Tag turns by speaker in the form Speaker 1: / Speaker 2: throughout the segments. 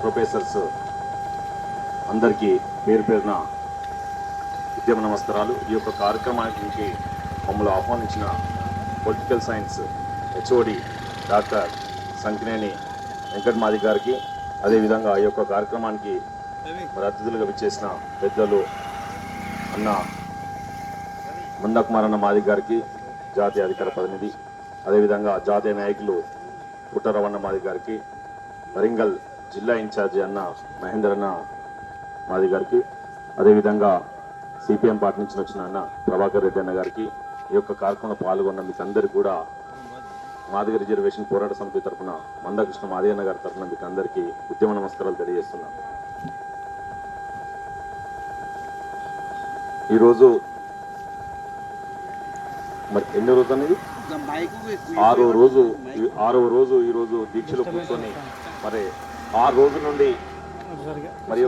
Speaker 1: Professors అందరికీ పేరు పేరున ఉద్యమ నమస్కారాలు. ఈ యొక్క కార్యక్రమానికి మమ్మల్ని ఆహ్వానించిన political science HOD doctor Sankineni Venkatamadi గారికి, అదేవిధంగా ఈ యొక్క కార్యక్రమానికి మరి అతిథులుగా విచ్చేసిన పెద్దలు అన్న మందకుమారన్న మాది గారికి, జాతీయ అధికార ప్రతినిధి, అదేవిధంగా జాతీయ నాయకులు పుట్టరవణ మాది గారికి, వరంగల్ జిల్లా ఇన్ఛార్జి అన్న మహేందర్ అన్న మాది గారికి, అదేవిధంగా సిపిఎం పార్టీ నుంచి వచ్చిన అన్న ప్రభాకర్ రెడ్డి అన్న గారికి, ఈ యొక్క కార్యక్రమంలో పాల్గొన్న మీకు అందరికీ కూడా మాదిగ రిజర్వేషన్ పోరాట సమితి తరఫున మందకృష్ణ మాది అన్న గారి తరఫున మీకు అందరికీ ఉద్యమ నమస్కారాలు తెలియజేస్తున్నాను. ఈరోజు మరి ఎన్ని రోజు అనేది ఆరో రోజు ఈరోజు దీక్షలో కూర్చొని మరి 6 రోజుల నుండి మరి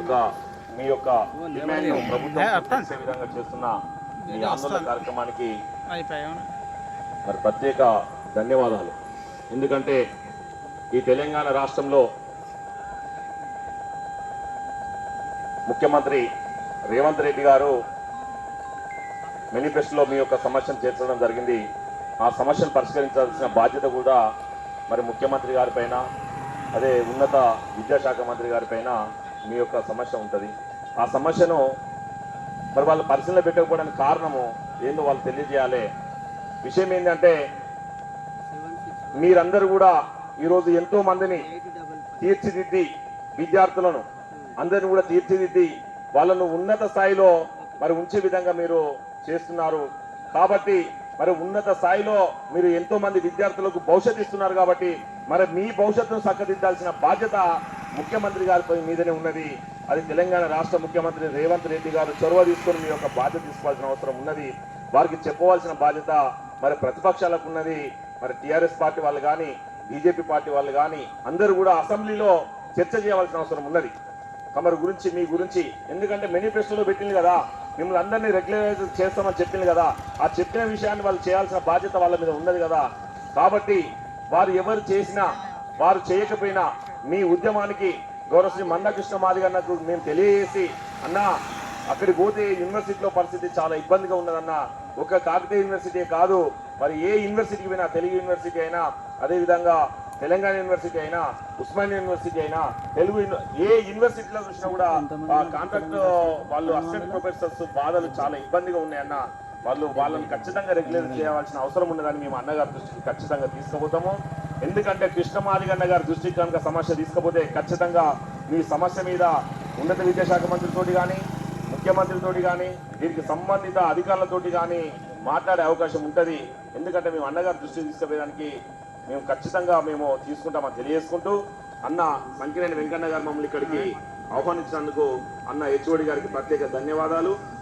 Speaker 1: మీ యొక్క డిమాండ్ను ప్రభుత్వం చేసే విధంగా చేస్తున్న మీ ఆందోళన కార్యక్రమానికి మరి ప్రత్యేక ధన్యవాదాలు. ఎందుకంటే ఈ తెలంగాణ రాష్ట్రంలో ముఖ్యమంత్రి రేవంత్ రెడ్డి గారు మేనిఫెస్టోలో మీ యొక్క సమస్యను చేర్చడం జరిగింది. ఆ సమస్యను పరిష్కరించాల్సిన బాధ్యత కూడా మరి ముఖ్యమంత్రి గారిపైన, అదే ఉన్నత విద్యాశాఖ మంత్రి గారిపైన మీ యొక్క సమస్య ఉంటుంది. ఆ సమస్యను మరి వాళ్ళు పరిశీలన పెట్టకపోవడానికి కారణము ఏందో వాళ్ళు తెలియజేయాలి. విషయం ఏంటంటే మీరందరూ కూడా ఈరోజు ఎంతో మందిని తీర్చిదిద్ది, విద్యార్థులను అందరిని కూడా తీర్చిదిద్ది వాళ్ళను ఉన్నత స్థాయిలో మరి ఉంచే విధంగా మీరు చేస్తున్నారు. కాబట్టి మరి ఉన్నత స్థాయిలో మీరు ఎంతో మంది విద్యార్థులకు భవిష్యత్తు ఇస్తున్నారు. కాబట్టి మరి మీ భవిష్యత్తును చక్కదిద్దాల్సిన బాధ్యత ముఖ్యమంత్రి గారిపై మీదనే ఉన్నది. అది తెలంగాణ రాష్ట్ర ముఖ్యమంత్రి రేవంత్ రెడ్డి గారు చొరవ తీసుకొని మీ యొక్క బాధ్యత తీసుకోవాల్సిన అవసరం ఉన్నది. వారికి చెప్పవలసిన బాధ్యత మరి ప్రతిపక్షాలకు ఉన్నది. మరి టీఆర్ఎస్ పార్టీ వాళ్ళు కానీ, బీజేపీ పార్టీ వాళ్ళు కానీ అందరూ కూడా అసెంబ్లీలో చర్చ చేయవలసిన అవసరం ఉన్నది తమరి గురించి, మీ గురించి. ఎందుకంటే మేనిఫెస్టోలో పెట్టింది కదా, మిమ్మల్ని అందరినీ రెగ్యులరైజ్ చేస్తామని చెప్పింది కదా, ఆ చెప్పిన విషయాన్ని వాళ్ళు చేయాల్సిన బాధ్యత వాళ్ళ మీద ఉన్నది కదా. కాబట్టి వారు ఎవరు చేసినా, వారు చేయకపోయినా మీ ఉద్యమానికి గౌరవ శ్రీ మందకృష్ణ మాది అన్నకు మేము తెలియజేసి, అన్న అక్కడికి పోతే యూనివర్సిటీలో పరిస్థితి చాలా ఇబ్బందిగా ఉన్నదన్న. ఒక కాకతీయ యూనివర్సిటీ కాదు, మరి ఏ యూనివర్సిటీకి పోయినా, తెలుగు యూనివర్సిటీ అయినా, అదేవిధంగా తెలంగాణ యూనివర్సిటీ అయినా, ఉస్మానియా యూనివర్సిటీ అయినా, ఏ యూనివర్సిటీలో చూసినా కూడా కాంట్రాక్ట్ వాళ్ళు అసిస్టెంట్ ప్రొఫెసర్స్ బాధలు చాలా ఇబ్బందిగా ఉన్నాయన్న. వాళ్ళని ఖచ్చితంగా రెగ్యులర్ చేయవలసిన అవసరం ఉన్నదని మేము అన్నగారి దృష్టికి ఖచ్చితంగా తీసుకుపోతాము. ఎందుకంటే కృష్ణమాదిగ అన్న గారి దృష్టికి కనుక సమస్య తీసుకపోతే ఖచ్చితంగా మీ సమస్య మీద ఉన్నత విద్యాశాఖ మంత్రితోటి కానీ, ముఖ్యమంత్రితోటి కానీ, దీనికి సంబంధిత అధికారులతోటి కానీ మాట్లాడే అవకాశం ఉంటుంది. ఎందుకంటే మేము అన్నగారి దృష్టికి తీసుకుపోయేదానికి మేము ఖచ్చితంగా తీసుకుంటామని తెలియజేసుకుంటూ, అన్న సంకినేని వెంకన్న గారు మమ్మల్ని ఇక్కడికి ఆహ్వానించినందుకు అన్న హెచ్ఓడి గారికి ప్రత్యేక ధన్యవాదాలు.